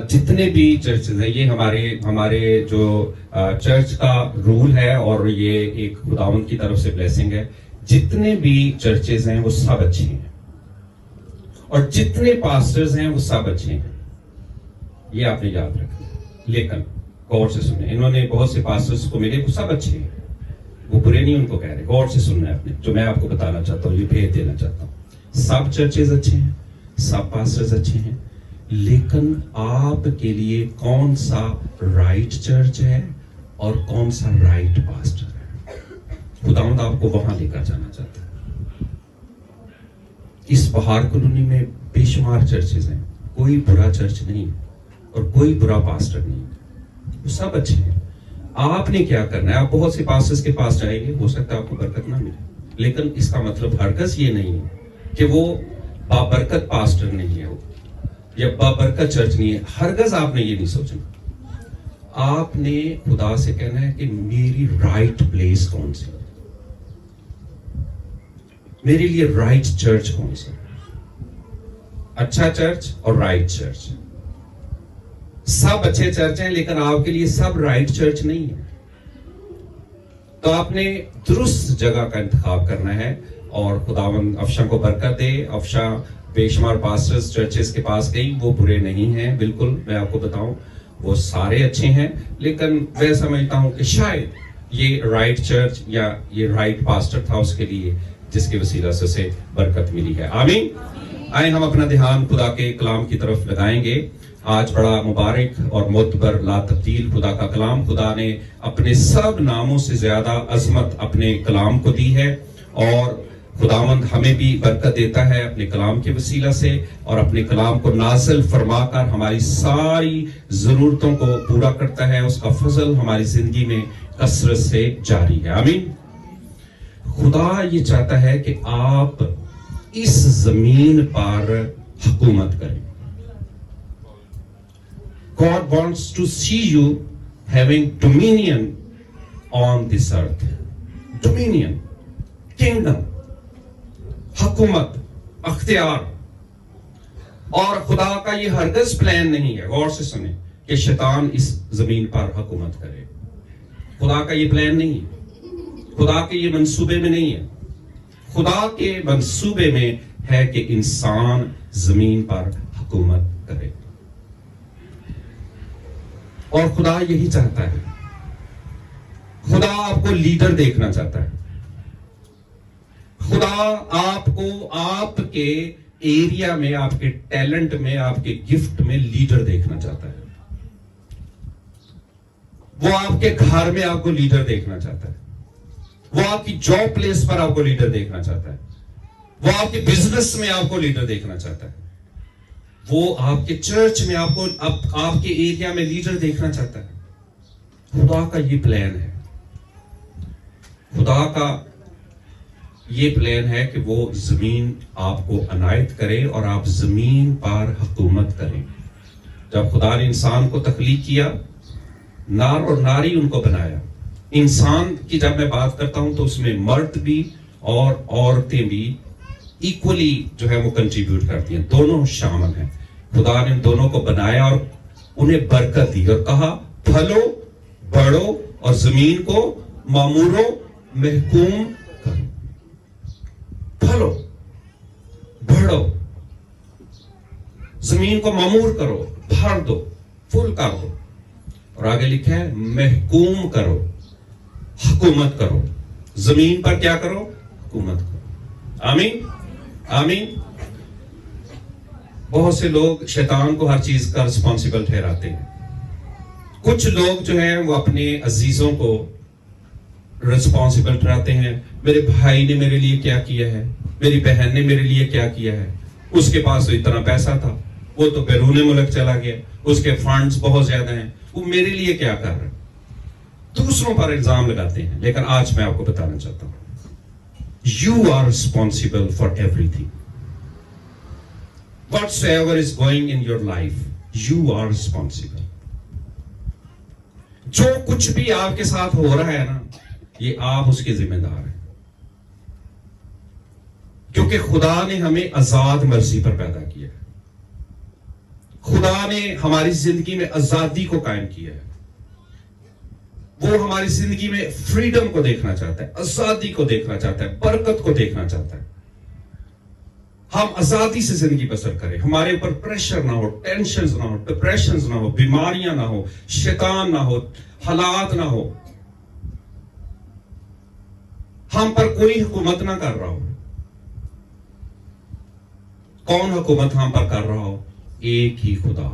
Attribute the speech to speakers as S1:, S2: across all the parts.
S1: جتنے بھی چرچز ہیں، یہ ہمارے جو چرچ کا رول ہے اور یہ ایک خداوند کی طرف سے بلیسنگ ہے، جتنے بھی چرچز ہیں وہ سب اچھے ہیں اور جتنے پاسٹرز ہیں وہ سب اچھے ہیں، یہ آپ نے یاد رکھنا. لیکن غور سے سنیں، انہوں نے بہت سے پاسٹرز کو ملے، وہ سب اچھے ہیں، وہ برے نہیں ان کو کہہ رہے. غور سے سننا ہے اپنے، جو میں آپ کو بتانا چاہتا ہوں، یہ بھیج دینا چاہتا ہوں. سب چرچز اچھے ہیں، سب پاسٹرز اچھے ہیں، لیکن آپ کے لیے کون سا رائٹ چرچ ہے اور کون سا رائٹ پاسٹر ہے، خداوند آپ کو وہاں لے کر جانا چاہتا ہے. اس بہار کالونی میں بے شمار چرچز ہیں، کوئی برا چرچ نہیں اور کوئی برا پاسٹر نہیں، وہ سب اچھے ہیں. آپ نے کیا کرنا ہے؟ آپ بہت سے پاسٹرز کے پاس جائیں گے، ہو سکتا ہے آپ کو برکت نہ ملے، لیکن اس کا مطلب ہرگز یہ نہیں ہے کہ وہ بابرکت پاسٹر نہیں ہے یا بابرکت چرچ نہیں ہے. ہرگز آپ نے یہ نہیں سوچنا. آپ نے خدا سے کہنا ہے کہ میری رائٹ پلیس کون سی، میرے لیے رائٹ چرچ کون سا، اچھا چرچ اور رائٹ چرچ. سب اچھے چرچ ہیں لیکن آپ کے لیے سب رائٹ چرچ نہیں ہے. تو آپ نے درست جگہ کا انتخاب کرنا ہے اور خداوند افشاں کو برکت دے. افشاں بے شمار پاسٹرز چرچز کے پاس گئی، وہ برے نہیں ہیں، بالکل میں آپ کو بتاؤں وہ سارے اچھے ہیں، لیکن میں سمجھتا ہوں کہ شاید یہ رائٹ چرچ یا یہ رائٹ پاسٹر تھا اس کے لیے جس کے وسیلہ سے اسے برکت ملی ہے. آمین. آئیں ہم اپنا دھیان خدا کے کلام کی طرف لگائیں گے. آج بڑا مبارک اور معتبر لا تبدیل خدا کا کلام، خدا نے اپنے سب ناموں سے زیادہ عظمت اپنے کلام کو دی ہے اور خداوند ہمیں بھی برکت دیتا ہے اپنے کلام کے وسیلہ سے اور اپنے کلام کو نازل فرما کر ہماری ساری ضرورتوں کو پورا کرتا ہے. اس کا فضل ہماری زندگی میں کثرت سے جاری ہے. آمین. خدا یہ چاہتا ہے کہ آپ اس زمین پر حکومت کریں. God wants to see you having dominion on this earth. Dominion, kingdom, حکومت، اختیار. اور خدا کا یہ ہرگز پلان نہیں ہے، غور سے سنیں، کہ شیطان اس زمین پر حکومت کرے. خدا کا یہ پلان نہیں ہے، خدا کے یہ منصوبے میں نہیں ہے. خدا کے منصوبے میں ہے کہ انسان زمین پر حکومت کرے اور خدا یہی چاہتا ہے. خدا آپ کو لیڈر دیکھنا چاہتا ہے. خدا آپ کو آپ کے ایریا میں، آپ کے ٹیلنٹ میں، آپ کے گفٹ میں لیڈر دیکھنا چاہتا ہے. وہ آپ کے گھر میں آپ کو لیڈر دیکھنا چاہتا ہے. وہ آپ کی جاب پلیس پر آپ کو لیڈر دیکھنا چاہتا ہے. وہ آپ کے بزنس میں آپ کو لیڈر دیکھنا چاہتا ہے. وہ آپ کے چرچ میں آپ کو آپ کے ایریا میں لیڈر دیکھنا چاہتا ہے. خدا کا یہ پلان ہے. خدا کا یہ پلان ہے کہ وہ زمین آپ کو عنایت کرے اور آپ زمین پر حکومت کریں. جب خدا نے انسان کو تخلیق کیا، نر اور ناری ان کو بنایا. انسان کی جب میں بات کرتا ہوں تو اس میں مرد بھی اور عورتیں بھی ایکولی جو ہے وہ کنٹریبیوٹ کرتی ہیں، دونوں شامل ہیں. خدا نے ان دونوں کو بنایا اور انہیں برکت دی اور کہا پھلو، بڑھو اور زمین کو معمورو، محکوم کرو. پھلو، بڑھو، زمین کو معمور کرو، بھر دو، فل کرو. اور آگے لکھا ہے محکوم کرو، حکومت کرو. زمین پر کیا کرو؟ حکومت کرو. آمین. آمین. بہت سے لوگ شیطان کو ہر چیز کا رسپانسیبل ٹھہراتے ہیں. کچھ لوگ جو ہیں وہ اپنے عزیزوں کو رسپانسیبل ٹھہراتے ہیں. میرے بھائی نے میرے لیے کیا کیا ہے، میری بہن نے میرے لیے کیا کیا ہے، اس کے پاس تو اتنا پیسہ تھا، وہ تو بیرون ملک چلا گیا، اس کے فنڈز بہت زیادہ ہیں، وہ میرے لیے کیا کر رہا ہے. دوسروں پر الزام لگاتے ہیں. لیکن آج میں آپ کو بتانا چاہتا ہوں you are responsible for everything. Whatsoever is going in your life, you are responsible. جو کچھ بھی آپ کے ساتھ ہو رہا ہے نا، یہ آپ اس کے ذمہ دار ہیں، کیونکہ خدا نے ہمیں آزاد مرضی پر پیدا کیا ہے. खुदा ने हमारी जिंदगी में आजादी को कायम किया है। वो हमारी जिंदगी में फ्रीडम को देखना चाहता है, आजादी को देखना चाहता है, बरकत को देखना चाहता है। हम आजादी से जिंदगी बसर करें, हमारे ऊपर प्रेशर ना हो, टेंशन ना हो, डिप्रेशन ना हो, बीमारियां ना हो, शैतान ना हो, हालात ना हो, हम पर कोई हुकूमत ना कर रहा हो। कौन हुकूमत हम पर कर रहा हो? एक ही खुदा।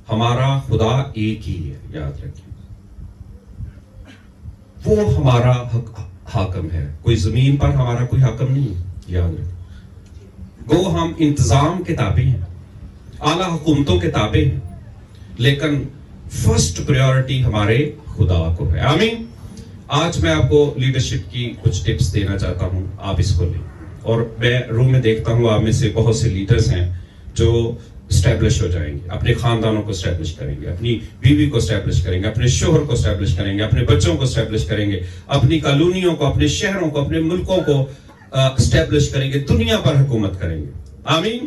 S1: हमारा खुदा एक ही है, याद रखिए। वो हमारा हाकम है, कोई जमीन पर हमारा कोई हाकम नहीं है, याद रखिए। वो हम इंतजाम के ताबे हैं, आला हुकूमतों के ताबे हैं, लेकिन फर्स्ट प्रायोरिटी हमारे खुदा को है। आमीन। आज मैं आपको लीडरशिप की कुछ टिप्स देना चाहता हूं, आप इसको लें। और मैं रूम में देखता हूं आप में से बहुत से लीडर्स हैं जो स्टैब्लिश हो जाएंगे, अपने खानदानों को स्टैब्लिश करेंगे, अपनी बीवी को स्टैब्लिश करेंगे, अपने शोहर को स्टैब्लिश करेंगे, अपने बच्चों को स्टैब्लिश करेंगे, अपनी कॉलोनियों को, अपने शहरों को, अपने मुल्कों को स्टैब्लिश करेंगे, दुनिया पर हुकूमत करेंगे। आमीन।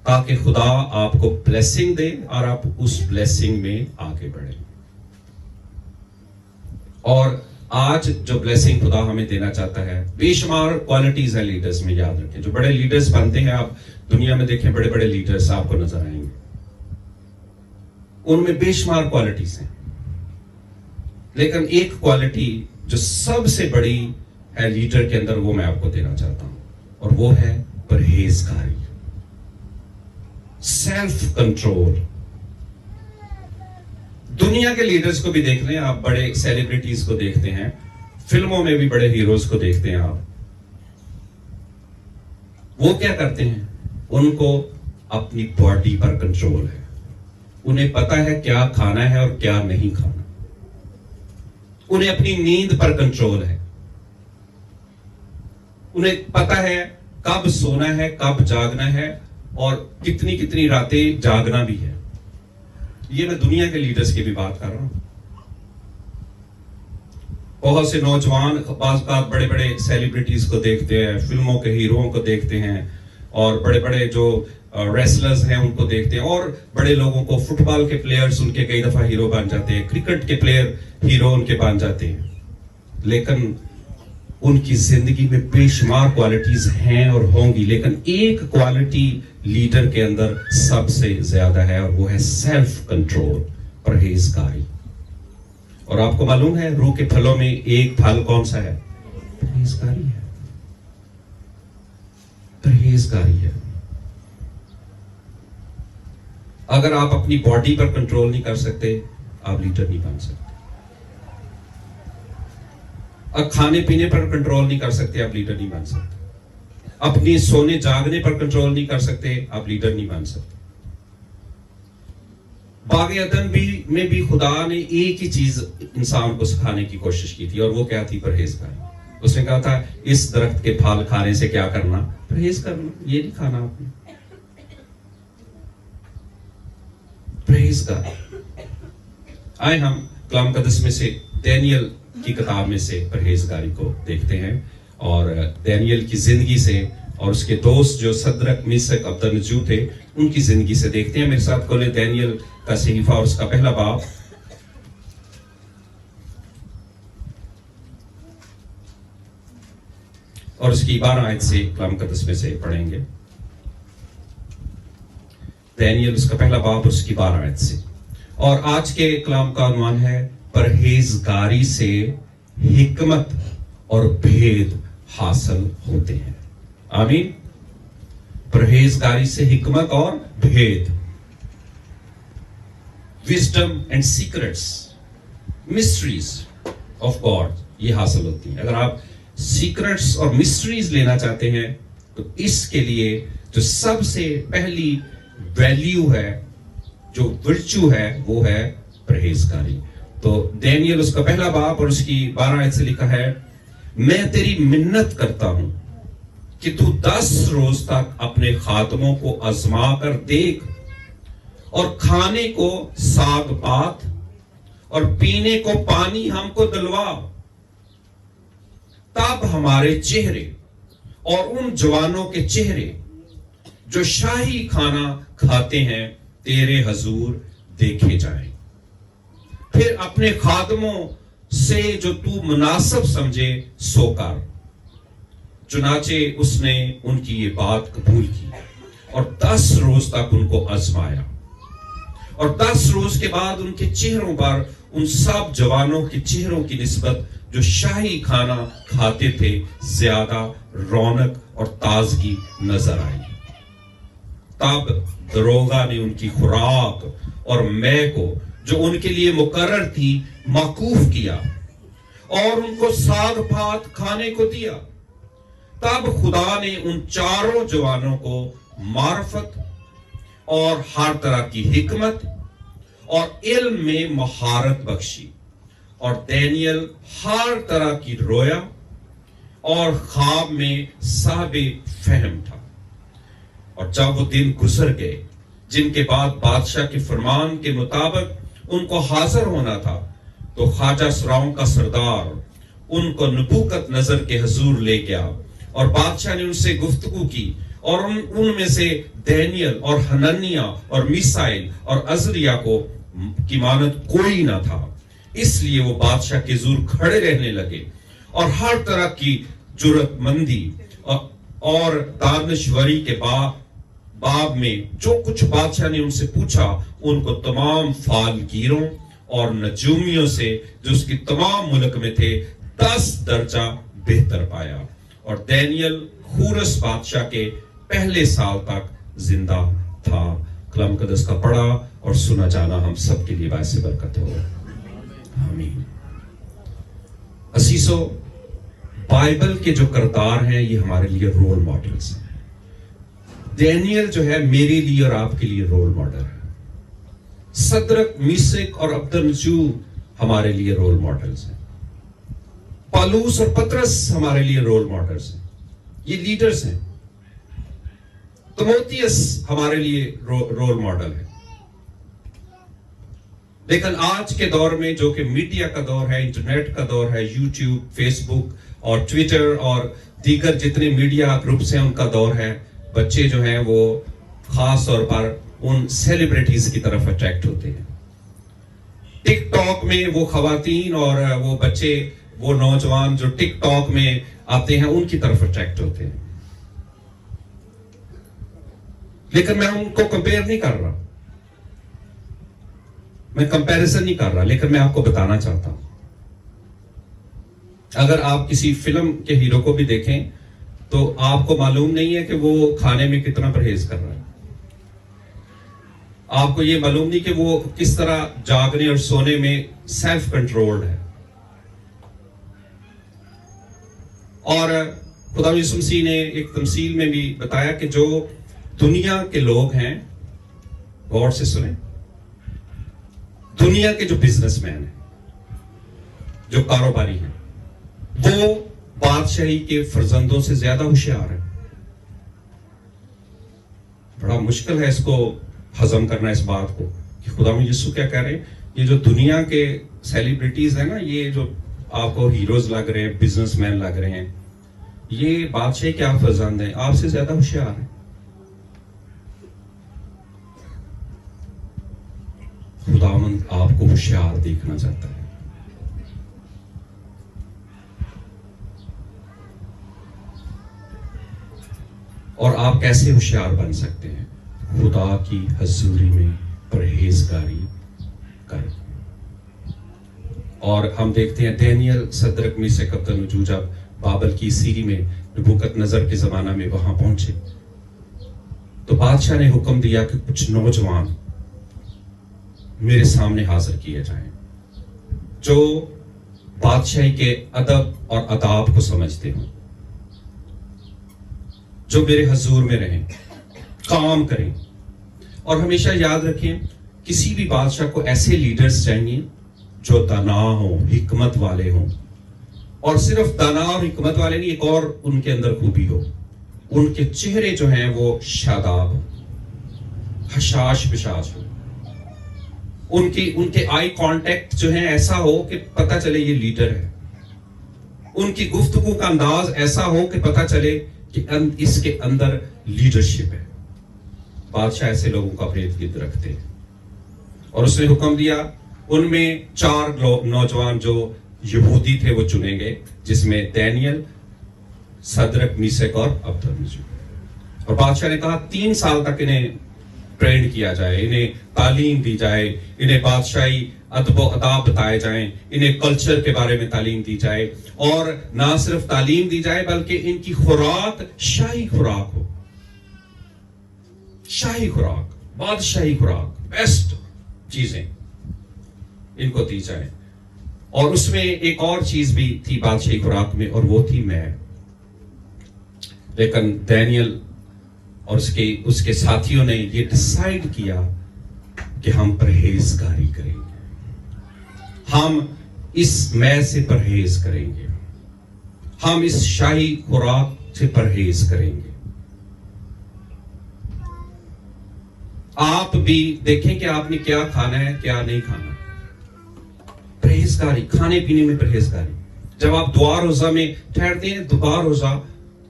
S1: ताकि खुदा आपको ब्लेसिंग दे और आप उस ब्लेसिंग में आगे बढ़े। और आज जो ब्लेसिंग खुदा हमें देना चाहता है, बेशुमार क्वालिटीज है लीडर्स में, याद रखें। जो बड़े लीडर्स बनते हैं, आप दुनिया में देखें, बड़े बड़े लीडर्स आपको नजर आएंगे, उनमें बेशुमार क्वालिटीज हैं, लेकिन एक क्वालिटी जो सबसे बड़ी है लीडर के अंदर, वो मैं आपको देना चाहता हूं, और वो है परहेजगारी, सेल्फ कंट्रोल। दुनिया के लीडर्स को भी देख लें आप, बड़े सेलिब्रिटीज को देखते हैं, फिल्मों में भी बड़े हीरोज को देखते हैं आप, वो क्या करते हैं? उनको अपनी बॉडी पर कंट्रोल है, उन्हें पता है क्या खाना है और क्या नहीं खाना, उन्हें अपनी नींद पर कंट्रोल है, उन्हें पता है कब सोना है, कब जागना है, और कितनी कितनी रातें जागना भी है। ये मैं दुनिया के लीडर्स की भी बात कर रहा हूं। बहुत से नौजवान बड़े बड़े सेलिब्रिटीज को देखते हैं, फिल्मों के हीरोओं को देखते हैं, और बड़े बड़े जो रेसलर्स हैं उनको देखते हैं, और बड़े लोगों को, फुटबॉल के प्लेयर्स उनके कई दफा हीरो बन जाते हैं, क्रिकेट के प्लेयर हीरो उनके बन जाते हैं, लेकिन उनकी जिंदगी में बेशुमार क्वालिटीज हैं और होंगी, लेकिन एक क्वालिटी लीडर के अंदर सबसे ज्यादा है, और वो है सेल्फ कंट्रोल, परहेजगारी। और आपको मालूम है रूह के फलों में एक फल कौन सा है? परहेजगारी है, परहेजगारी है। अगर आप अपनी बॉडी पर कंट्रोल नहीं कर सकते, आप लीडर नहीं बन सकते। अब खाने पीने पर कंट्रोल नहीं कर सकते, आप लीडर नहीं बन सकते। अपनी सोने जागने पर कंट्रोल नहीं कर सकते, आप लीडर नहीं बन सकते। बाग अदन में भी खुदा ने एक ही चीज इंसान को सिखाने की कोशिश की थी, और वो क्या थी? परहेजगारी। उसने कहा था इस दरख्त के फल खाने से क्या करना? परहेज करना, ये नहीं खाना आपने। परहेजगारी। आए हम कलाम मुकद्दस में से दानियल की किताब में से परहेजगारी को देखते हैं, और दानियल की जिंदगी से और उसके दोस्त जो सदरक, मिशक, अब्दनजू थे, उनकी जिंदगी से देखते हैं। मेरे साथ खोले दानियल का सहीफा और उसका पहला बाब। और उसकी 12 आयत से कलाम मुकद्दस में से पढ़ेंगे। दानियल उसका पहला बाब, उसकी 12 आयत से। और आज के कलाम का उन्वान है परहेजगारी से हिकमत और भेद हासिल होते हैं। आमीन। परहेजगारी से हिकमत और भेद, wisdom and secrets, mysteries of God, ये हासिल होती हैं। अगर आप सीक्रेट्स और मिस्ट्रीज लेना चाहते हैं, तो इसके लिए जो सबसे पहली वैल्यू है, जो वर्च्यू है, वो है परहेजगारी। तो दानियल उसका पहला बाब और उसकी 12 आयत से लिखा है, मैं तेरी मिन्नत करता हूं कि तू 10 रोज तक अपने खातमों को आजमा कर देख, और खाने को साग पात और पीने को पानी हमको दिलवा, तब हमारे चेहरे और उन जवानों के चेहरे جو شاہی کھانا کھاتے ہیں تیرے حضور دیکھے جائیں. پھر اپنے خادموں سے جو تو مناسب سمجھے سو کر. چنانچہ اس نے ان کی یہ بات قبول کی اور 10 روز تک ان کو آزمایا. اور 10 روز کے بعد ان کے چہروں پر ان سب جوانوں کے چہروں کی نسبت جو شاہی کھانا کھاتے تھے زیادہ رونق اور تازگی نظر آئی. تب دروغہ نے ان کی خوراک اور مے کو جو ان کے لیے مقرر تھی موقوف کیا اور ان کو ساگ پھات کھانے کو دیا. تب خدا نے ان چاروں جوانوں کو معرفت اور ہر طرح کی حکمت اور علم میں مہارت بخشی. اور دانیل ہر طرح کی رویا اور خواب میں صاحب فہم تھا. اور جب وہ دن گزر گئے جن کے بعد بادشاہ کے فرمان کے مطابق ان کو حاضر ہونا تھا تو خواجہ سراؤں کا سردار ان کو نبوکت نظر کے حضور لے گیا اور بادشاہ نے ان سے گفتگو کی. اور ان میں سے دانیل اور حنانیہ اور میسائیل اور عزریہ کی مانند کوئی نہ تھا. اس لیے وہ بادشاہ کے حضور کھڑے رہنے لگے اور ہر طرح کی جرأت مندی اور دانشوری کے باب میں جو کچھ بادشاہ نے ان سے پوچھا ان کو تمام فالگیروں اور نجومیوں سے جو اس کی تمام ملک میں تھے 10 درجہ بہتر پایا. اور دانیل خورس بادشاہ کے پہلے سال تک زندہ تھا. کلام مقدس کا پڑھا اور سنا جانا ہم سب کے لیے باعث برکت ہو. آمین. عزیزو، بائبل کے جو کردار ہیں یہ ہمارے لیے رول ماڈلز ہیں. دانیل جو ہے میرے لیے اور آپ کے لیے رول ماڈل ہے. صدرک، میشک اور عبدالنجو ہمارے لیے رول ماڈلز ہیں. پالوس اور پطرس ہمارے لیے رول ماڈلز ہیں. یہ لیڈرز ہیں. تimotheus ہمارے لیے رول ماڈل ہے. لیکن آج کے دور میں جو کہ میڈیا کا دور ہے، انٹرنیٹ کا دور ہے، یوٹیوب، فیس بک اور ٹویٹر اور دیگر جتنے میڈیا گروپس ہیں ان کا دور ہے، بچے جو ہیں وہ خاص طور پر ان سیلیبریٹیز کی طرف اٹریکٹ ہوتے ہیں. ٹک ٹاک میں وہ خواتین اور وہ بچے، وہ نوجوان جو ٹک ٹاک میں آتے ہیں ان کی طرف اٹریکٹ ہوتے ہیں. لیکن میں ان کو کمپیئر نہیں کر رہا، میں کمپیریزن نہیں کر رہا، لیکن میں آپ کو بتانا چاہتا ہوں اگر آپ کسی فلم کے ہیرو کو بھی دیکھیں تو آپ کو معلوم نہیں ہے کہ وہ کھانے میں کتنا پرہیز کر رہا ہے. آپ کو یہ معلوم نہیں کہ وہ کس طرح جاگنے اور سونے میں سیلف کنٹرولڈ ہے. اور خدا یسوع مسیح نے ایک تمثیل میں بھی بتایا کہ جو دنیا کے لوگ ہیں، غور سے سنیں، دنیا کے جو بزنس مین ہیں، جو کاروباری ہیں، وہ بادشاہی کے فرزندوں سے زیادہ ہوشیار ہیں. بڑا مشکل ہے اس کو ہضم کرنا، اس بات کو کہ خدا یسوع کیا کہہ رہے ہیں. یہ جو دنیا کے سیلیبریٹیز ہیں نا، یہ جو آپ کو ہیروز لگ رہے ہیں، بزنس مین لگ رہے ہیں، یہ بادشاہی کے آپ فرزند ہیں، آپ سے زیادہ ہوشیار ہیں. خداوند آپ کو ہوشیار دیکھنا چاہتا ہے. اور آپ کیسے ہوشیار بن سکتے ہیں؟ خدا کی حضوری میں پرہیزگاری کر. اور ہم دیکھتے ہیں دانیل، صدرک، میشک، عبدالنجو جب بابل کی سیری میں نبوکت نظر کے زمانہ میں وہاں پہنچے تو بادشاہ نے حکم دیا کہ کچھ نوجوان میرے سامنے حاضر کیے جائیں جو بادشاہی کے ادب اور آداب کو سمجھتے ہوں، جو میرے حضور میں رہیں، کام کریں. اور ہمیشہ یاد رکھیں کسی بھی بادشاہ کو ایسے لیڈرز چاہیے جو دانا ہوں، حکمت والے ہوں. اور صرف دانا اور حکمت والے نہیں، ایک اور ان کے اندر خوبی ہو، ان کے چہرے جو ہیں وہ شاداب ہوں، حشاش بشاش ہو. ان کے آئی کانٹیکٹ جو ہے ایسا ہو کہ پتہ چلے یہ لیڈر ہے. ان کی گفتگو کا انداز ایسا ہو کہ پتہ چلے کہ اس کے اندر لیڈرشپ ہے. बादशाह ऐसे लोगों को अपने इर्द गिर्द रखते और उसने हुक्म दिया उनमें 4 नौजवान जो यहूदी थे वो चुने गए, जिसमें दानियल, सदरक, मीशक और अबदनगो। और बादशाह ने कहा 3 साल तक इन्हें ट्रेन किया जाए, इन्हें तालीम दी जाए, इन्हें बादशाही अदब अदाब बताए जाएं, इन्हें कल्चर के बारे में तालीम दी जाए, और ना सिर्फ तालीम दी जाए बल्कि इनकी खुराक शाही खुराक हो, शाही खुराक, बादशाही खुराक, बेस्ट चीजें इनको दी जाए। और उसमें एक और चीज भी थी बादशाही खुराक में, और वो थी मैं। लेकिन दानियल और उसके साथियों ने ये डिसाइड किया कि हम परहेजगारी करेंगे, हम इस मैं से परहेज करेंगे, हम इस शाही खुराक से परहेज करेंगे। आप भी देखें कि आपने क्या खाना है, क्या नहीं खाना। परहेजगारी, खाने पीने में परहेजगारी। जब आप दुआ रोजा में ठहरते हैं, दुआ रोजा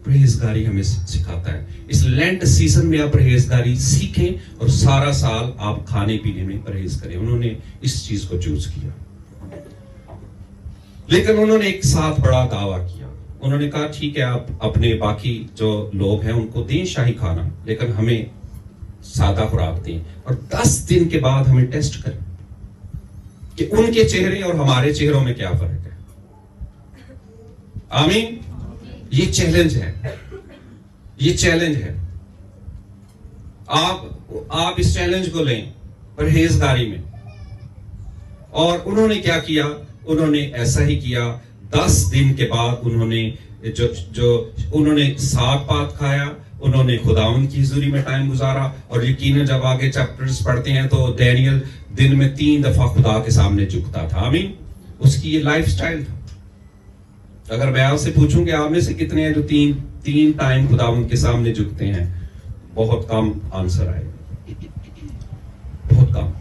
S1: परहेजगारी हमें सिखाता है। इस लेंट सीजन में आप परहेजगारी सीखें और सारा साल आप खाने पीने में परहेज करें। उन्होंने इस चीज को चूज किया, लेकिन उन्होंने एक साथ बड़ा दावा किया। उन्होंने कहा ठीक है, आप अपने बाकी जो लोग हैं उनको दें शाही खाना, लेकिन हमें सादा खुराक दें, और 10 दिन के बाद हमें टेस्ट करें कि उनके चेहरे और हमारे चेहरों में क्या फर्क है। आमीन। ये चैलेंज है, ये चैलेंज है। आप इस चैलेंज को लें परहेजगारी में। और उन्होंने क्या किया, उन्होंने ऐसा ही किया। 10 दिन के बाद उन्होंने उन्होंने साग पात खाया, उन्होंने खुदावंद की हुजूरी में टाइम गुजारा। और यकीनन जब आगे चैप्टर्स पढ़ते हैं तो डैनियल दिन में 3 दफा खुदा के सामने झुकता था। आमीन। उसकी ये लाइफ स्टाइल था। अगर मैं आपसे पूछूं कि आप में से कितने हैं जो तीन टाइम खुदावंद के सामने झुकते हैं, बहुत कम आंसर आएगा, बहुत कम।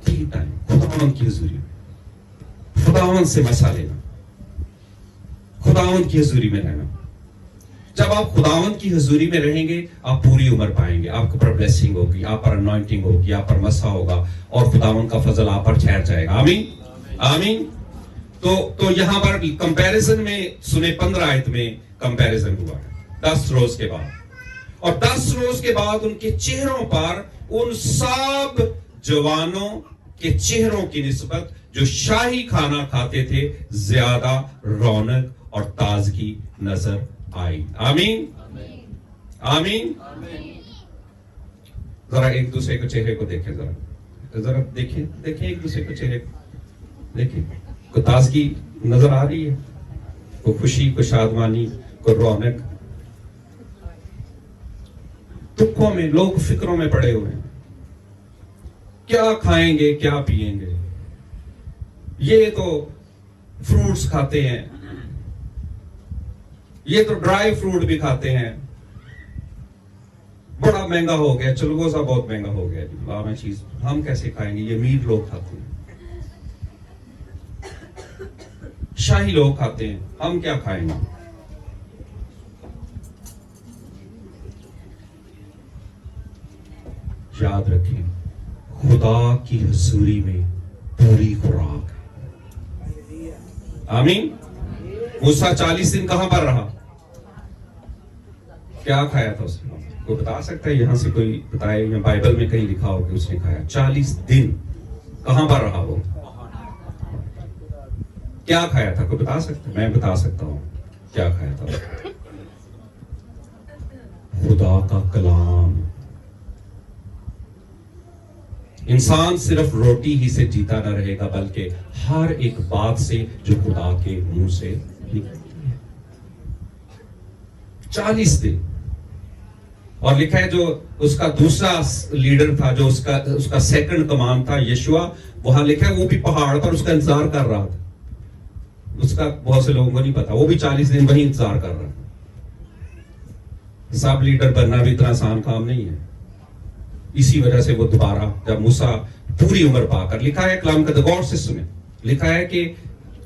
S1: 3 टाइम खुदावंद की हुजूरी में, खुदावंद से मसा लेना, खुदावंद की हुजूरी में रहना। जब आप खुदावंद की हुजूरी में रहेंगे, आप पूरी उम्र पाएंगे। आपके पर ब्लेसिंग होगी, आप पर अनॉइंटिंग होगी, आप पर मसा होगा, और खुदावंद का फजल आप पर ठहर जाएगा। आमीन, आमीन। तो यहां पर कंपैरिजन में सुने 15 आयत में कंपैरिजन हुआ है 10 रोज के बाद। और 10 रोज के बाद उनके चेहरों पर उन सब जवानों के चेहरों की निस्बत जो शाही खाना खाते थे ज्यादा रौनक और ताजगी नजर आई। आमीन, आमीन। जरा एक दूसरे के चेहरे को देखें, जरा देखें एक दूसरे के चेहरे को देखें। कोई ताजगी नजर आ रही है, कोई खुशी, कोई शादमानी, कोई रौनक। दुखों में लोग फिक्रों में पड़े हुए हैं, क्या खाएंगे, क्या पिएंगे। ये तो फ्रूट्स खाते हैं, ये तो ड्राई फ्रूट भी खाते हैं। बड़ा महंगा हो गया, चलगोजा बहुत महंगा हो गया, लाना चीज हम कैसे खाएंगे। ये मीर लोग खाते हैं, शाही लोग खाते हैं, हम क्या खाएंगे। याद रखें, खुदा की हुजूरी में पूरी खुराक है। आमीन। मूसा 40 दिन कहां पर रहा, क्या खाया था उसने? कोई बता सकता है यहां से, कोई बताए, या बाइबल में कहीं लिखा हो कि उसने खाया? 40 दिन कहां पर रहा वो? क्या खाया था? कोई बता सकता है? मैं बता सकता हूं क्या खाया था। खुदा का कलाम। इंसान सिर्फ रोटी ही से जीता न रहेगा, बल्कि हर एक बात से जो खुदा के मुंह से निकलती है। 40 दिन। और लिखा है जो उसका दूसरा लीडर था, जो उसका सेकंड कमांड था, यशुआ, वहां लिखा है वो भी पहाड़ पर उसका इंतजार कर रहा था। उसका बहुत से लोगों को नहीं पता, वो भी 40 दिन वही इंतजार कर रहा था। सब लीडर बनना भी इतना आसान काम नहीं है। इसी वजह से वो दोबारा, जब मूसा पूरी उम्र पाकर, लिखा है कलाम का गौर से सुने, लिखा है कि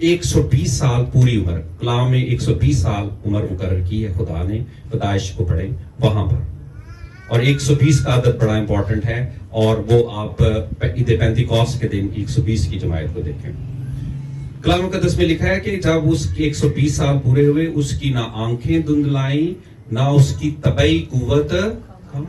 S1: 120 साल पूरी उम्र, कलाम में 120 साल उम्र मुकर्रर की है खुदा ने, पैदाइश को पढ़े वहां पर, और 120 का आदत बड़ा इंपॉर्टेंट है, और वो आप ईद पेंतिकोस्त के दिन 120 की जमायत को देखें। कलाम मुकद्दस में लिखा है कि जब उसके 120 साल पूरे हुए, उसकी ना आंखें धुंधलाई, ना उसकी तबई कुव्वत कम।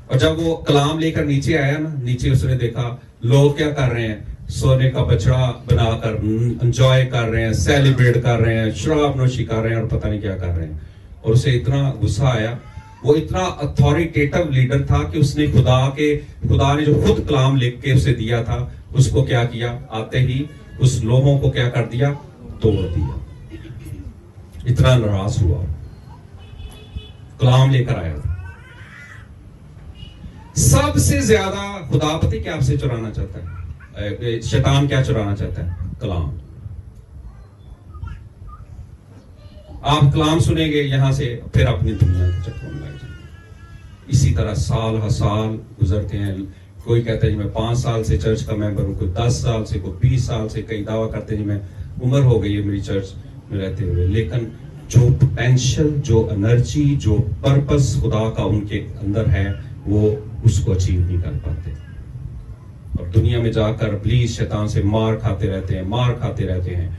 S1: और जब वो कलाम लेकर नीचे आया ना, नीचे उसने देखा लोग क्या कर रहे हैं, सोने का बछड़ा बनाकर एंजॉय कर रहे हैं, सेलिब्रेट कर रहे हैं, शराब नोशी कर रहे हैं और पता नहीं क्या कर रहे हैं। और उसे इतना गुस्सा आया, वो इतना अथॉरिटेटिव लीडर था कि उसने खुदा ने जो खुद कलाम लिख के उसे दिया था, उसको क्या किया, आते ही उस लोगों को क्या कर दिया, तोड़ दिया। इतना नाराज हुआ, कलाम लेकर आया था। सबसे ज्यादा खुदा पति क्या आपसे चुराना चाहता है, शैतान क्या चुराना चाहता है, कलाम। आप कलाम सुनेंगे यहां से, फिर अपनी दुनिया के चक्कर में लग जाएंगे। इसी तरह साल हर साल गुजरते हैं। कोई कहता है जी मैं 5 साल से चर्च का मेंबर हूं, कोई 10 साल से, कोई 20 साल से, कई दावा करते हैं जी मैं उम्र हो गई है मेरी चर्च में रहते हुए, लेकिन जो पोटेंशियल, जो एनर्जी, जो पर्पस खुदा का उनके अंदर है, वो उसको अचीव नहीं कर पाते, और दुनिया में जाकर प्लीज शैतान से मार खाते रहते हैं,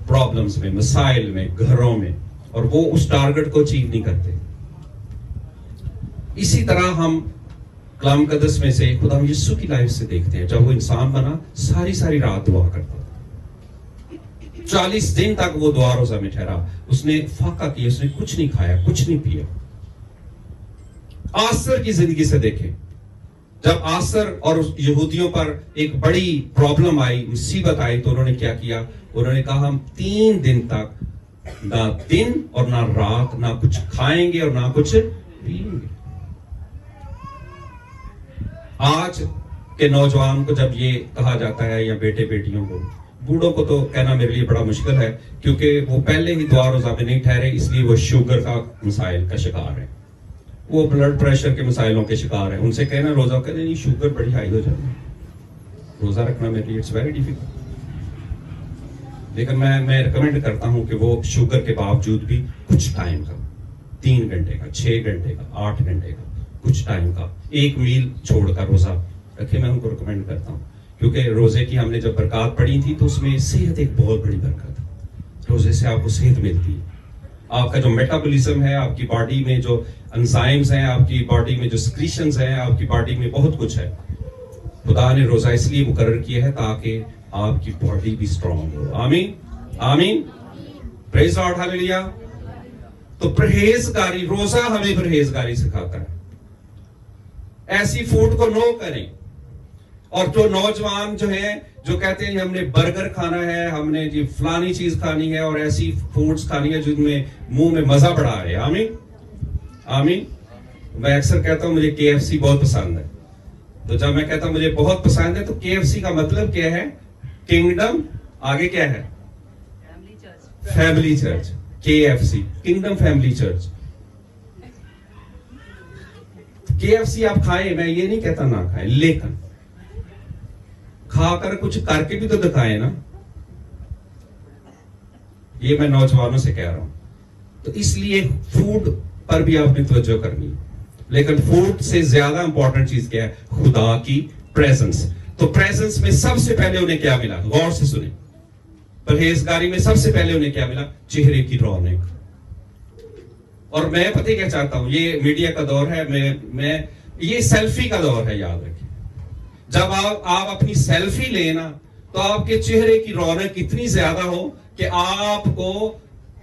S1: प्रॉब्लम्स में, मसाइल में, घरों में, और वो उस टारगेट को अचीव नहीं करते। इसी तरह हम कलाम मुकद्दस में से खुदा यीशु की लाइफ से देखते हैं, जब वो इंसान बना सारी रात दुआ करता था, 40 दिन तक वो दुआ रोजा में ठहरा, उसने फाका किया, उसने कुछ नहीं खाया, कुछ नहीं पिया। आसर की जिंदगी से देखें, जब आसर और यहूदियों पर एक बड़ी प्रॉब्लम आई, मुसीबत आई, तो उन्होंने क्या किया, उन्होंने कहा हम 3 दिन तक ना दिन और ना रात ना कुछ खाएंगे और ना कुछ पिएंगे। आज के नौजवान को जब ये कहा जाता है, या बेटे बेटियों को, बूढ़ों को तो कहना मेरे लिए बड़ा मुश्किल है, क्योंकि वो पहले ही दुआ रोजा में नहीं ठहरे, इसलिए वो शुगर का मसाइल का शिकार है, वो ब्लड प्रेशर के मसाइलों के शिकार है। उनसे कहना रोजा, कहते नहीं शुगर बड़ी हाई हो जाती, रोजा रखना मेरे लिए इट्स वेरी डिफिकल्ट। लेकिन मैं रिकमेंड करता हूं कि वो शुगर के बावजूद भी कुछ टाइम का, 3 घंटे का, 6 घंटे का, 8 घंटे का, कुछ टाइम का, एक मील छोड़कर रोजा रखे, मैं उनको रिकमेंड करता हूं। क्योंकि रोजे की हमने जब बरकत पढ़ी थी, तो उसमें सेहत एक बहुत बड़ी बरकत है। रोजे से आपको सेहत मिलती है, आपका जो मेटाबॉलिज्म है, आपकी बॉडी में जो एंजाइम्स हैं, आपकी बॉडी में जो सिक्रीशंस हैं, आपकी बॉडी में बहुत कुछ है। खुदा ने रोजा इसलिए मुकर्रर किया है ताकि आपकी बॉडी भी स्ट्रांग हो। आमीन, आमीन, प्रेज लॉर्ड, हालेलुया। तो परहेजगारी, रोजा हमें परहेजगारी सिखाता है, ऐसी फूड को नो करें। और जो नौजवान जो है, जो कहते हैं हमने बर्गर खाना है, हमने जी फलानी चीज खानी है, और ऐसी फूड्स खानी है जिनमें मुंह में मजा बढ़ा रहे। आमीन, आमीन। मैं अक्सर कहता हूं मुझे KFC बहुत पसंद है, तो जब मैं कहता हूं मुझे बहुत पसंद है, तो KFC का मतलब क्या है, किंगडम, आगे क्या है, family church, KFC, kingdom family church. KFC आप खाएं, मैं ये नहीं कहता ना खाएं, लेकिन खाकर कुछ करके भी तो दिखाएं ना, ये मैं नौजवानों से कह रहा हूं। तो इसलिए फूड पर भी आपने तवज्जो करनी है, लेकिन फूड से ज्यादा इंपॉर्टेंट चीज क्या है, खुदा की प्रेजेंस। तो प्रेजेंस में सबसे पहले उन्हें क्या मिला, गौर से सुने, परहेजगारी में सबसे पहले उन्हें क्या मिला, चेहरे की रौनक। और मैं पता क्या चाहता हूं, ये मीडिया का दौर है, मैं ये सेल्फी का दौर है, याद रखिए। जब आप अपनी सेल्फी लेना, तो आपके चेहरे की रौनक इतनी ज्यादा हो कि आपको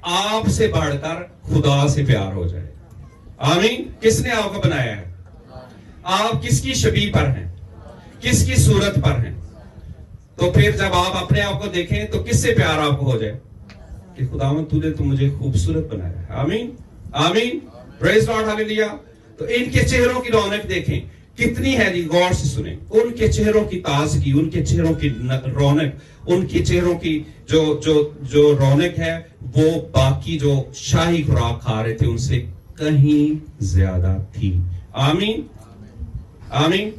S1: आपसे बढ़कर खुदा से प्यार हो जाए। आमीन। किसने आपको बनाया है, आप किसकी शबीह पर हैं, किसकी सूरत पर हैं। तो फिर जब आप अपने आप को देखें, तो किससे प्यार आपको हो जाए कि खुदावंद तूने तो मुझे खूबसूरत बनाया है। आमीन, आमीन, प्रेज लॉर्ड, हालेलुया। तो इनके चेहरों की रौनक देखें कितनी है जी, गौर से सुने। उनके चेहरों की ताजगी, उनके चेहरों की रौनक, उनके चेहरों की जो जो जो रौनक है, वो बाकी जो शाही खुराक खा रहे थे उनसे कहीं ज्यादा थी। आमीन, आमीन।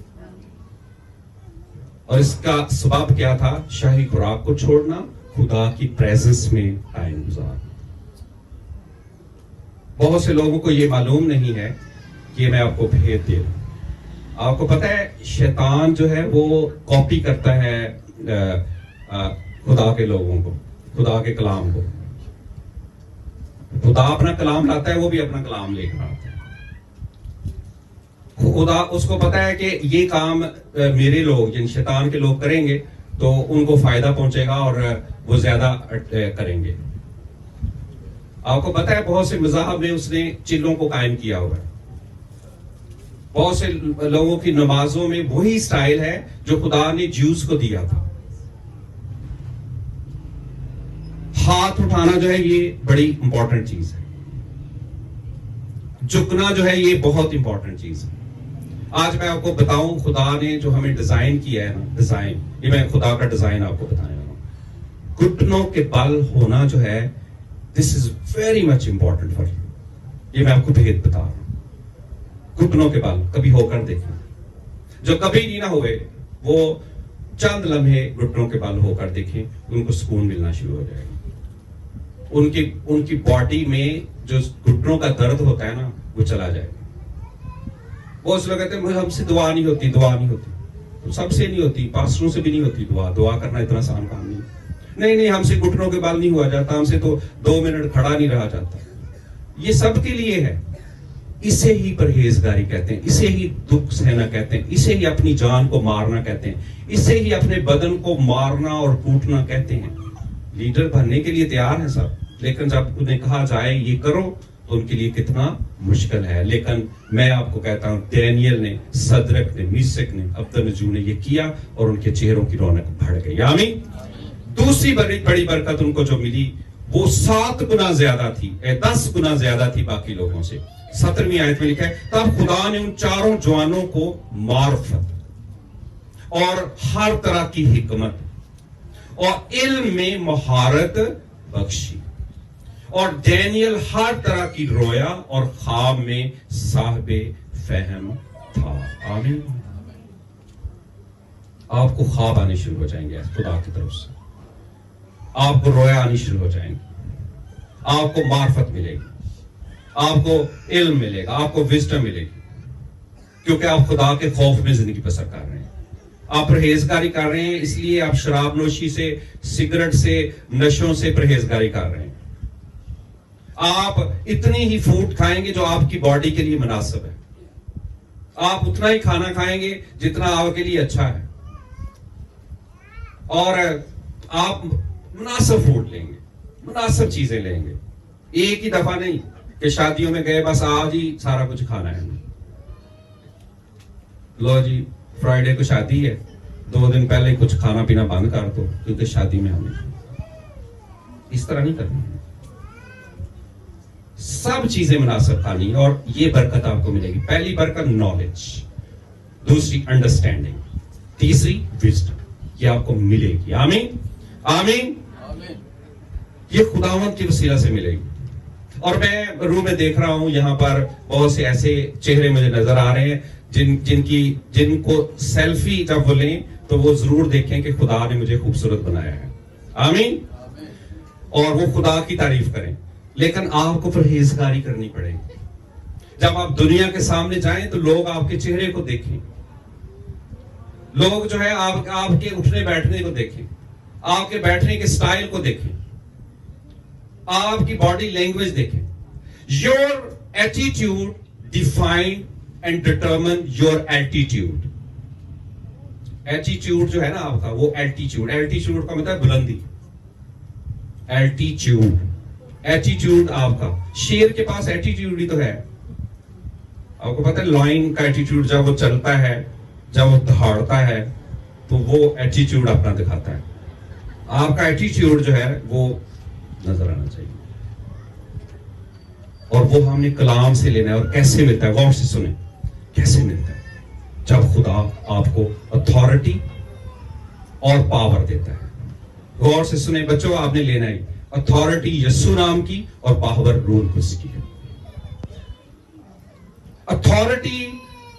S1: اور اس کا سبب کیا تھا؟ شاہی خوراک کو چھوڑنا, خدا کی پریزنس میں ٹائم گزارنا. بہت سے لوگوں کو یہ معلوم نہیں ہے کہ میں آپ کو بھید دے رہا ہوں. آپ کو پتہ ہے شیطان جو ہے وہ کاپی کرتا ہے خدا کے لوگوں کو, خدا کے کلام کو. خدا اپنا کلام لاتا ہے, وہ بھی اپنا کلام لے کر آتا ہے. خدا اس کو پتا ہے کہ یہ کام میرے لوگ یعنی شیطان کے لوگ کریں گے تو ان کو فائدہ پہنچے گا اور وہ زیادہ کریں گے. آپ کو پتا ہے بہت سے مذاہب میں اس نے چلوں کو قائم کیا ہوا ہے. بہت سے لوگوں کی نمازوں میں وہی سٹائل ہے جو خدا نے جیوز کو دیا تھا. ہاتھ اٹھانا جو ہے یہ بڑی امپورٹنٹ چیز ہے. جھکنا جو ہے یہ بہت امپورٹنٹ چیز ہے. آج میں آپ کو بتاؤں خدا نے جو ہمیں ڈیزائن کیا ہے نا, ڈیزائن, یہ میں خدا کا ڈیزائن آپ کو بتایا ہوں. گھٹنوں کے بل ہونا جو ہے this is very much important for you. یہ میں آپ کو بھید بتا رہا ہوں. گھٹنوں کے بل کبھی ہو کر دیکھیں. جو کبھی نہیں نہ ہوئے وہ چند لمحے گھٹنوں کے بل ہو کر دیکھیں, ان کو سکون ملنا شروع ہو جائے گا. ان کی باڈی میں جو گھٹنوں کا درد ہوتا ہے نا وہ چلا جائے گا. بہت سے لوگ کہتے ہیں ہم سے دعا نہیں ہوتی, دعا نہیں ہوتی. تو سب سے نہیں ہوتی, پاسٹروں سے بھی نہیں ہوتی دعا کرنا اتنا آسان کام نہیں. ہم سے گھٹنوں کے بال نہیں ہوا جاتا, ہم سے تو 2 منٹ کھڑا نہیں رہا جاتا. یہ سب کے لیے ہے. اسے ہی پرہیزگاری کہتے ہیں, اسے ہی دکھ سہنا کہتے ہیں, اسے ہی اپنی جان کو مارنا کہتے ہیں, اسے ہی اپنے بدن کو مارنا اور کوٹنا کہتے ہیں. لیڈر بننے کے لیے تیار ہیں سب, لیکن جب انہیں کہا جائے یہ کرو تو ان کے لیے کتنا مشکل ہے. لیکن میں آپ کو کہتا ہوں دانیل نے, صدرک نے, میشک نے, عبدنجو نے یہ کیا اور ان کے چہروں کی رونق بڑھ گئی. آمین. دوسری بڑی برکت ان کو جو ملی وہ 7 گنا زیادہ تھی, 10 گنا زیادہ تھی باقی لوگوں سے. 17ویں آیت میں لکھا ہے تب خدا نے ان چاروں جوانوں کو معرفت اور ہر طرح کی حکمت اور علم میں مہارت بخشی, اور دانیل ہر طرح کی رویا اور خواب میں صاحب فہم تھا. آمین. آپ کو خواب آنے شروع ہو جائیں گے خدا کی طرف سے, آپ کو رویا آنی شروع ہو جائیں گے, آپ کو معرفت ملے گی, آپ کو علم ملے گا, آپ کو وزڈم ملے گی, کیونکہ آپ خدا کے خوف میں زندگی بسر کر رہے ہیں. آپ پرہیزگاری کر رہے ہیں, اس لیے آپ شراب نوشی سے, سگریٹ سے, نشوں سے پرہیزگاری کر رہے ہیں. آپ اتنی ہی فوڈ کھائیں گے جو آپ کی باڈی کے لیے مناسب ہے. آپ اتنا ہی کھانا کھائیں گے جتنا آپ کے لیے اچھا ہے, اور آپ مناسب فوڈ لیں گے, مناسب چیزیں لیں گے. ایک ہی دفعہ نہیں کہ شادیوں میں گئے بس آج ہی سارا کچھ کھانا ہے. لو جی فرائیڈے کو شادی ہے, 2 دن پہلے کچھ کھانا پینا بند کر دو کیونکہ شادی میں ہمیں اس طرح نہیں کرنا. سب چیزیں مناسب کھانی, اور یہ برکت آپ کو ملے گی. پہلی برکت نالج, دوسری انڈرسٹینڈنگ, تیسری وزڈم. یہ آپ کو ملے گی. آمین. آمین. یہ خداوند کی وسیلہ سے ملے گی. اور میں روم میں دیکھ رہا ہوں یہاں پر بہت سے ایسے چہرے مجھے نظر آ رہے ہیں جن کو سیلفی جب وہ لیں تو وہ ضرور دیکھیں کہ خدا نے مجھے خوبصورت بنایا ہے. آمین. اور وہ خدا کی تعریف کریں. لیکن آپ کو پرہیزگاری کرنی پڑے گی. جب آپ دنیا کے سامنے جائیں تو لوگ آپ کے چہرے کو دیکھیں, لوگ جو ہے آپ کے اٹھنے بیٹھنے کو دیکھیں, آپ کے بیٹھنے کے سٹائل کو دیکھیں, آپ کی باڈی لینگویج دیکھیں. Your attitude define and determine your altitude. Attitude جو ہے نا آپ کا, وہ ایلٹیٹیوڈ کا مطلب بلندی. ایٹیٹیوڈ آپ کا, شیر کے پاس ایٹیٹیوڈ ہی تو ہے. آپ کو پتا ہے لائن کا ایٹیٹیوڈ جب وہ چلتا ہے, جب وہ دہاڑتا ہے تو وہ ایٹیٹیوڈ اپنا دکھاتا ہے. آپ کا ایٹیٹیوڈ جو ہے وہ نظر آنا چاہیے, اور وہ ہم نے کلام سے لینا ہے. اور کیسے ملتا ہے؟ غور سے سنیں. کیسے ملتا ہے؟ جب خدا آپ کو اتھارٹی اور پاور دیتا ہے. غور سے سنیں بچوں, آپ نے لینا ہے اتھارٹی یسوع نام کی اور پاور روح القدس کی. Authority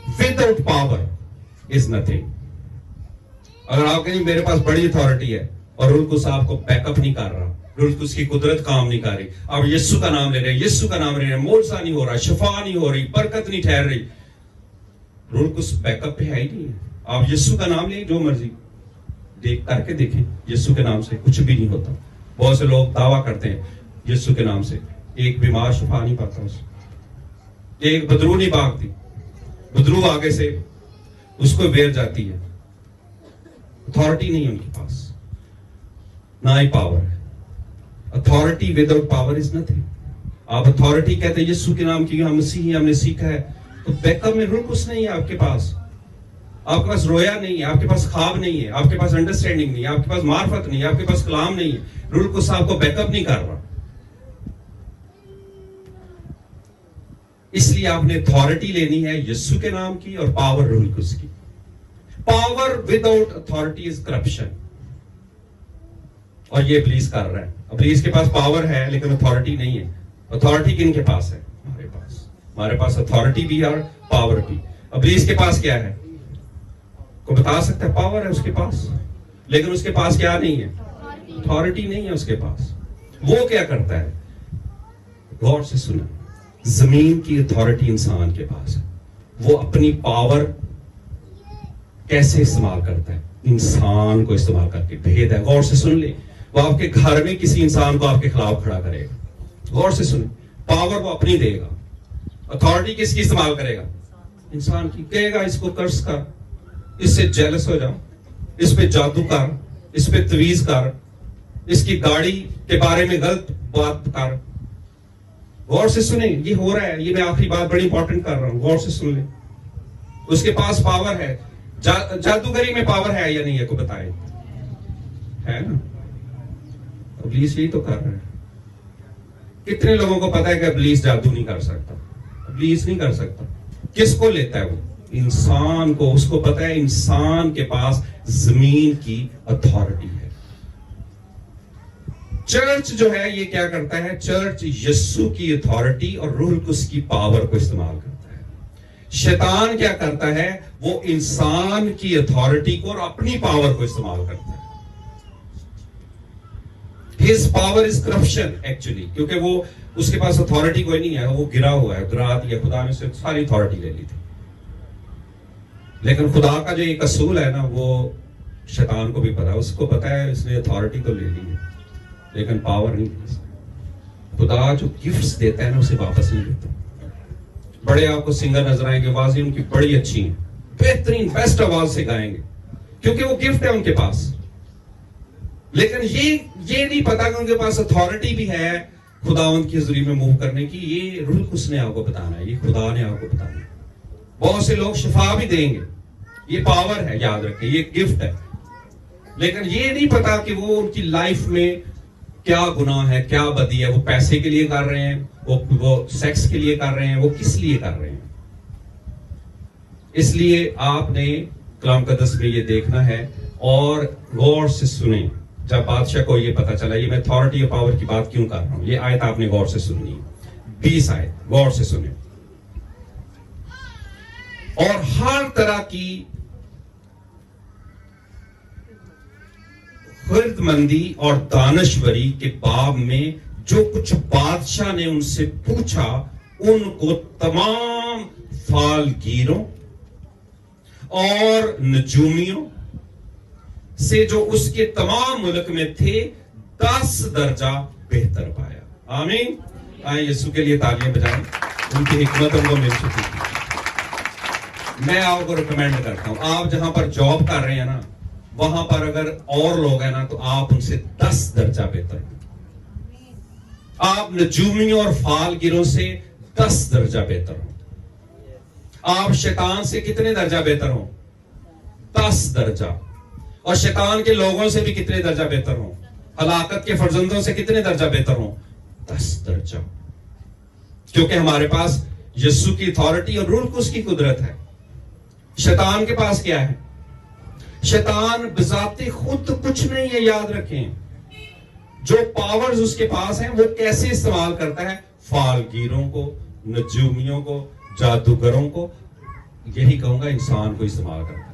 S1: without power is nothing. अगर आप कहें मेरे पास बड़ी अथॉरिटी है और रूल कुछ आपको बैकअप नहीं कर रहा, रूल कुछ की कुदरत काम नहीं कर रही, आप यीशु का नाम ले रहे हैं, यीशु का नाम ले रहे हैं, मोलसा नहीं हो रहा, शफा नहीं हो रही, बरकत नहीं ठहर रही, रूल कुछ बैकअप पे है ही नहीं है। आप यीशु का नाम लें, जो मर्जी देख करके देखें, यीशु के नाम से कुछ भी नहीं होता। बहुत से लोग दावा करते हैं यीशु के नाम से, एक बीमार शफा नहीं पाता उसको, एक बदरू नहीं भागती, बदरू आगे से उसको बेर जाती है। अथॉरिटी नहीं है उनके पास, ना ही पावर है। Authority without power is nothing. आप अथॉरिटी कहते हैं यीशु के नाम की, हम मसीह हैं, हमने सीखा है, तो बैकअप में रूल कुछ नहीं है आपके पास। आपके पास रोया नहीं है, आपके पास ख्वाब नहीं है, आपके पास अंडरस्टैंडिंग नहीं है, आपके पास मार्फत नहीं है, आपके पास कलाम नहीं है, रूल कुछ आपको बैकअप नहीं कर रहा। इसलिए आपने अथॉरिटी लेनी है यीशु के नाम की और पावर रूल कुछ की। Power without authority is corruption, और ये इब्लीस कर रहा है। इब्लीस के पास पावर है लेकिन अथॉरिटी नहीं है। अथॉरिटी किन के पास है? हमारे पास अथॉरिटी भी है और पावर भी। इब्लीस के पास क्या है? को बता सकता है? पावर है उसके पास, लेकिन उसके पास क्या नहीं है? अथॉरिटी नहीं है उसके पास। वो क्या करता है? गौर से सुना, जमीन की अथॉरिटी इंसान के पास है। वो अपनी पावर कैसे इस्तेमाल करता है? इंसान को इस्तेमाल करके। भेद है, गौर से सुन ले। वो आपके घर में किसी इंसान को आपके खिलाफ खड़ा करेगा। गौर से सुने, पावर वो अपनी देगा। अथॉरिटी किसकी इस्तेमाल करेगा? इंसान की। कहेगा इसको कर्ज कर, इससे जेलस हो जाओ, इस पे जादू कर, इस पे तवीज कर, इसकी गाड़ी के बारे में गलत बात कर। गौर से सुने, ये हो रहा है। ये मैं आखिरी बात बड़ी इंपॉर्टेंट कर रहा हूं, गौर से सुन ले। उसके पास पावर है। जादूगरी में पावर है या नहीं है? को बताए, है ना? इब्लीस यही तो कर रहा है। कितने लोगों को पता है कि इब्लीस जादू नहीं कर सकता? इब्लीस नहीं कर सकता। किसको लेता है वो? इंसान को। उसको पता है इंसान के पास जमीन की अथॉरिटी है। चर्च जो है ये क्या करता है? चर्च यीशु की अथॉरिटी और रूह कुद्स की पावर को इस्तेमाल करता है। शैतान क्या करता है? वो इंसान की अथॉरिटी को और अपनी पावर को इस्तेमाल करता है। His power is corruption actually, क्योंकि वो उसके पास अथॉरिटी कोई नहीं है, वो गिरा हुआ है। गिरा दिया, खुदा ने से सारी अथॉरिटी ले ली थी। लेकिन खुदा का जो एक असूल है ना, वो शैतान को भी पता है। उसको पता है इसने अथॉरिटी तो ले ली है लेकिन पावर नहीं दी। खुदा जो गिफ्ट्स देता है ना, उसे वापस नहीं देता। बड़े आपको सिंगर नजर आएंगे, आवाजें उनकी बड़ी अच्छी हैं, बेहतरीन बेस्ट आवाज से गाएंगे, क्योंकि वो गिफ्ट है उनके पास। लेकिन ये नहीं पता कि उनके पास अथॉरिटी भी है खुदावंद के जरिए में मूव करने की। ये रूह कुद्स ने आपको बताना है, ये खुदा ने आपको बताना है। बहुत से लोग शिफा भी देंगे, ये पावर है, याद रखें, ये गिफ्ट है। लेकिन ये नहीं पता कि वो उनकी लाइफ में क्या गुनाह है, क्या बदी है। वो पैसे के लिए कर रहे हैं, वो सेक्स के लिए कर रहे हैं, वो किस लिए कर रहे हैं। इसलिए आपने कलाम कदस में ये देखना है और गौर से सुने। जब बादशाह को ये पता चला, ये मैं अथॉरिटी और पावर की बात क्यों कर रहा हूं, ये आयत आपने गौर से सुननी है। 20 आयत गौर से सुने। और हर तरह की हिर्दमंदी और दानश्वरी के बाब में जो कुछ बादशाह ने उनसे पूछा, उनको तमाम फालगीरों और नजूमियों से जो उसके तमाम मुल्क में थे 10 दर्जा बेहतर पाया। आमीन। आए यीशु के लिए तालियां बजाएं, उनकी हिकमत उनको मिल चुकी थी। मैं आपको रिकमेंड करता हूं, आप जहां पर जॉब कर रहे हैं ना, वहां पर अगर और लोग हैं ना, तो आप उनसे 10 दर्जा बेहतर हो। आप नजूमियों और फालगिरों से 10 दर्जा बेहतर हो। आप शैतान से कितने दर्जा बेहतर हो? 10 दर्जा। और शैतान के लोगों से भी कितने दर्जा बेहतर हो? हलाकत के फर्जंदों से कितने दर्जा बेहतर हो? 10 दर्जा। क्योंकि हमारे पास यीशु की अथॉरिटी और रूह कुद्स की कुदरत है। शैतान के पास क्या है? शैतान बजाते खुद कुछ नहीं है, याद रखें। जो पावर्स उसके पास हैं वो कैसे इस्तेमाल करता है? फालगीरों को, नजूमियों को, जादूगरों को, यही कहूंगा इंसान को इस्तेमाल करता है।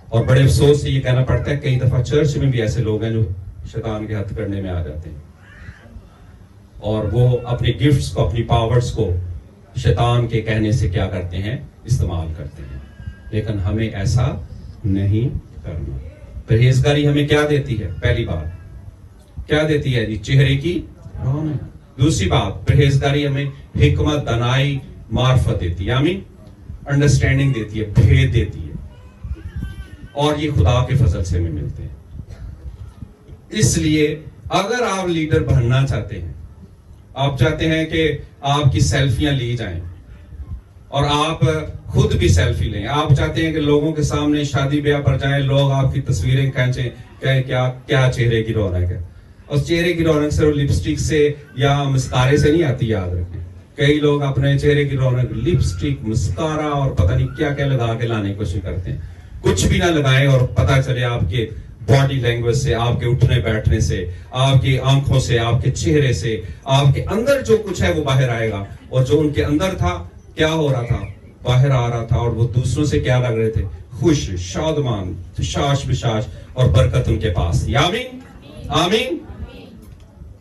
S1: اور بڑے افسوس سے یہ کہنا پڑتا ہے کئی دفعہ چرچ میں بھی ایسے لوگ ہیں جو شیطان کے ہتھ کرنے میں آ جاتے ہیں اور وہ اپنے گفٹس کو اپنی پاورز کو شیطان کے کہنے سے کیا کرتے ہیں استعمال کرتے ہیں لیکن ہمیں ایسا نہیں کرنا پرہیزگاری ہمیں کیا دیتی ہے پہلی بات کیا دیتی ہے جی چہرے کی رونق دوسری بات پرہیزگاری ہمیں حکمت دانائی معرفت دیتی ہے آمین انڈرسٹینڈنگ دیتی ہے بھید دیتی ہے اور یہ خدا کے فضل سے ہمیں ملتے ہیں اس لیے اگر آپ لیڈر بننا چاہتے ہیں آپ چاہتے ہیں کہ آپ کی سیلفیاں لی جائیں اور آپ خود بھی سیلفی لیں آپ چاہتے ہیں کہ لوگوں کے سامنے شادی بیاہ پر جائیں لوگ آپ کی تصویریں کھینچیں کہیں کیا چہرے کی رونق ہے اور چہرے کی رونق صرف لپسٹک سے یا مسکارے سے نہیں آتی یاد رکھیں کئی لوگ اپنے چہرے کی رونق لپسٹک مسکارا اور پتہ نہیں کیا کیا لگا کے لانے کی کوشش کرتے ہیں کچھ بھی نہ لگائیں اور پتہ چلے آپ کے باڈی لینگویج سے آپ کے اٹھنے بیٹھنے سے آپ کی آنکھوں سے آپ کے چہرے سے آپ کے اندر جو کچھ ہے وہ باہر آئے گا اور جو ان کے اندر تھا کیا ہو رہا تھا باہر آ رہا تھا اور وہ دوسروں سے کیا لگ رہے تھے خوش شادمان شاش بشاش اور برکت ان کے پاس تھی آمین آمین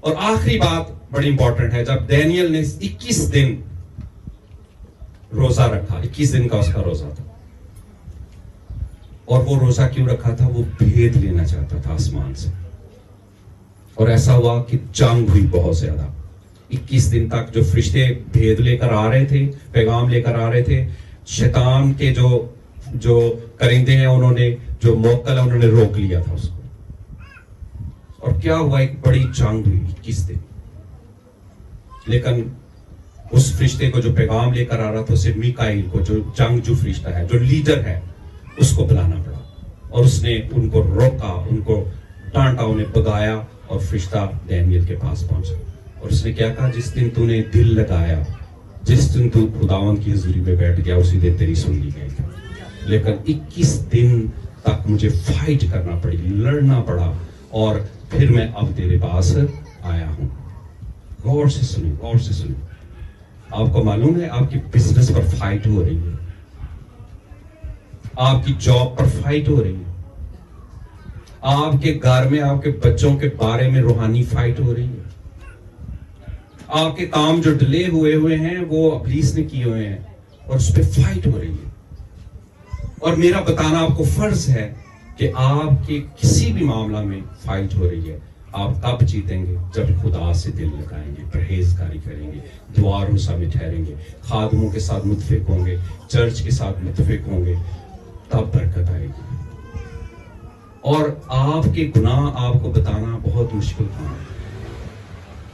S1: اور آخری بات بڑی امپورٹنٹ ہے جب دانیل نے 21 دن روزہ رکھا 21 دن کا اس کا روزہ تھا اور وہ روزہ کیوں رکھا تھا وہ بھید لینا چاہتا تھا آسمان سے اور ایسا ہوا کہ جنگ ہوئی بہت زیادہ 21 دن تک جو فرشتے بھید لے کر آ رہے تھے پیغام لے کر آ رہے تھے شیطان کے جو کرندے ہیں انہوں نے جو موکل ہے انہوں نے روک لیا تھا اس کو اور کیا ہوا ایک بڑی جنگ ہوئی 21 دن لیکن اس فرشتے کو جو پیغام لے کر آ رہا تھا اسے میکائیل کو جو جنگجو فرشتہ ہے جو لیڈر ہے اس کو بلانا پڑا اور اس نے ان کو روکا ان کو ڈانٹا انہیں بگایا اور فرشتہ دانیل کے پاس پہنچا اور اس نے کیا کہا جس دن تو نے دل لگایا جس دن تو خداوند کی حضوری میں بیٹھ گیا اسی دن تیری سن لی گئی لیکن 21 دن تک مجھے فائٹ کرنا پڑی لڑنا پڑا اور پھر میں اب تیرے پاس آیا ہوں غور سے سنیں آپ کو معلوم ہے آپ کی بزنس پر فائٹ ہو رہی ہے آپ کی جاب پر فائٹ ہو رہی ہے آپ کے گھر میں آپ کے بچوں کے بارے میں روحانی فائٹ ہو رہی ہے آپ کے کام جو ڈیلے ہوئے ہیں وہ ابلیس نے کیے ہوئے ہیں اور اس پہ فائٹ ہو رہی ہے اور میرا بتانا آپ کو فرض ہے کہ آپ کے کسی بھی معاملہ میں فائٹ ہو رہی ہے آپ تب جیتیں گے جب خدا سے دل لگائیں گے پرہیزگاری کریں گے دعا روزہ میں ٹھہریں گے خادموں کے ساتھ متفق ہوں گے چرچ کے ساتھ متفق ہوں گے تب برکت آئے گی اور آپ کے گناہ آپ کو بتانا بہت مشکل کام ہے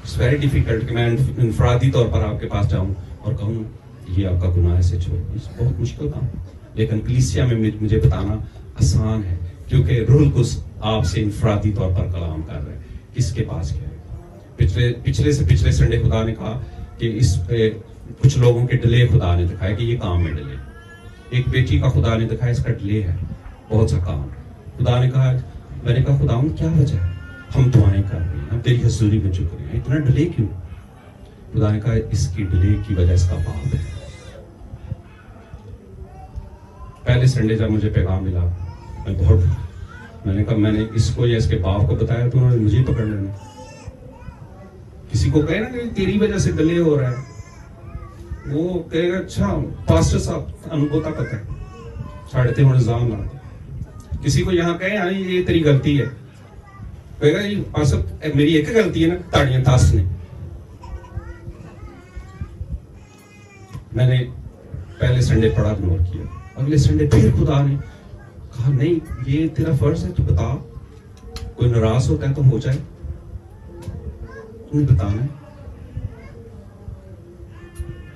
S1: It's very difficult کہ میں انفرادی طور پر آپ کے پاس جاؤں اور کہوں یہ آپ کا گناہ ایسے چھوڑ بہت مشکل کام لیکن کلیسیا میں مجھے بتانا آسان ہے کیونکہ روح القدس آپ سے انفرادی طور پر کلام کر رہے ہیں کس کے پاس کیا ہے پچھلے سے پچھلے سنڈے خدا نے کہا کہ اس پہ کچھ لوگوں کے ڈیلے خدا نے دکھایا کہ یہ کام میں ڈیلے ایک بیٹی کا خدا نے دکھایا اس کا ڈیلے ہے بہت سا کام خدا نے کہا میں نے کہا خدا کیا وجہ ہے ہم دعائیں کر رہے ہیں ہم تیری حضوری میں جھک رہے ہیں اتنا ڈیلے کیوں خدا نے کہا اس کی ڈیلے کی وجہ اس کا باپ ہے پہلے سنڈے جب مجھے پیغام ملا میں نے کہا میں نے اس کو یا اس کے باپ کو بتایا تو انہوں نے مجھے پکڑ لینا کسی کو کہے نا کہ تیری وجہ سے ڈیلے ہو رہا ہے وہ کہے گا اچھا پاسٹر صاحب انبوتا پتہ ہے چھاڑتے ہونے نظام لاتے کسی کو یہاں کہے یہ تیری غلطی ہے کہے گا یہ پاسٹر میری ایک غلطی ہے نا تاڑیاں تاسنے میں نے پہلے سنڈے پڑھا اگنور کیا اگلے سنڈے پھر خدا نے کہا نہیں یہ تیرا فرض ہے تو بتا کوئی ناراض ہوتا ہے تو ہو جائے تمہیں بتانا ہے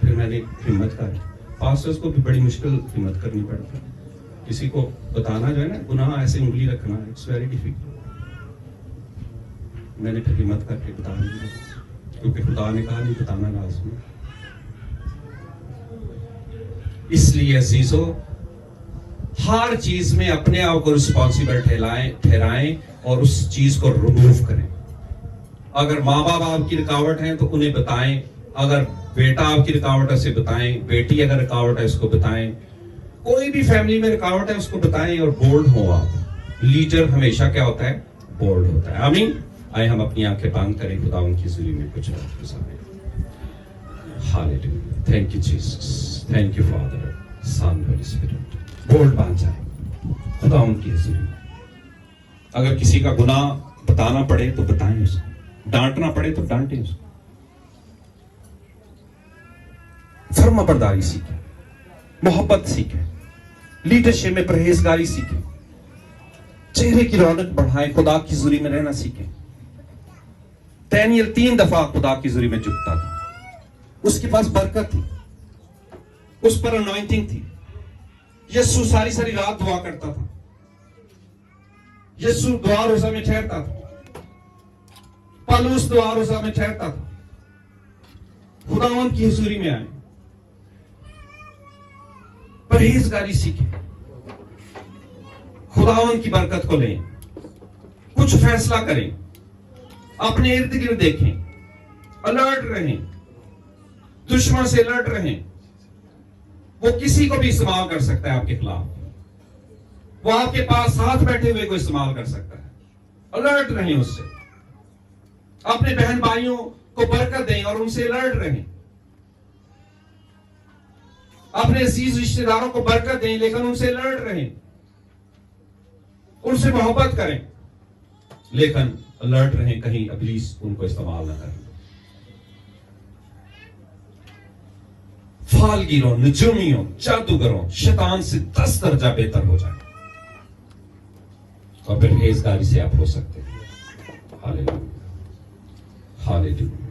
S1: پھر میں نے ہمت کر پاسٹرز کو بھی بڑی مشکل ہمت کرنی پڑتی کسی کو بتانا جو ہے نا گناہ ایسے انگلی رکھنا اٹس ویری ڈیفیکلٹ میں نے پھر ہمت کر کے بتا دیا کیونکہ خدا نے کہا نہیں بتانا لازمی اس لیے عزیزو ہر چیز میں اپنے آپ کو رسپانسیبل ٹھہرائیں اور اس چیز کو ریموو کریں اگر ماں باپ آپ کی رکاوٹ ہیں تو انہیں بتائیں اگر بیٹا آپ کی رکاوٹ ہے اسے بتائیں بیٹی اگر رکاوٹ ہے اس کو بتائیں कोई भी फैमिली में रुकावट है उसको बताएं और बोल्ड हो आप। लीडर हमेशा क्या होता है? बोल्ड होता है। आमीन। आए हम अपनी आंखें बंद करें, खुदा उनकी जुली में कुछ और गुजारें। Hallelujah, thank you Jesus, thank you father, son, holy spirit. Bold बन जाए खुदा उनकी हुजूरी में। अगर किसी का गुनाह बताना पड़े तो बताएं उसको, डांटना पड़े तो डांटें उसको। फर्माबरदारी सीखें, मोहब्बत सीखें, लीडरशिप में परहेजगारी सीखें, चेहरे की रौनक बढ़ाएं, खुदा की हुजूरी में रहना सीखें। दानियल 3 दफा खुदा की हुजूरी में झुकता था। उसके पास बरकत थी, उस पर अनॉइंटिंग थी। यीशु सारी सारी रात दुआ करता था। यीशु दुआ रोजा में ठहरता था। पौलुस दुआ रोजा में ठहरता था। खुदावंद की हुजूरी में आए, परहेजगारी सीखें, खुदावंद की बरकत को लें, कुछ फैसला करें, अपने इर्द गिर्द देखें, अलर्ट रहें, दुश्मन से अलर्ट रहें। वो किसी को भी इस्तेमाल कर सकता है आपके खिलाफ। वो आपके पास साथ बैठे हुए को इस्तेमाल कर सकता है। अलर्ट रहें उससे। अपने बहन भाइयों को बरकत दें और उनसे अलर्ट रहें। अपने अजीज रिश्तेदारों को बरकत दें लेकिन उनसे अलर्ट रहें। उनसे मोहब्बत करें लेकिन अलर्ट रहें, कहीं इब्लीस उनको इस्तेमाल न करे। फालगिरों, नजूमियों, जादूगरों, शैतान से 10 दर्जा बेहतर हो जाए और परहेजगारी से आप हो सकते हैं। Hallelujah, hallelujah.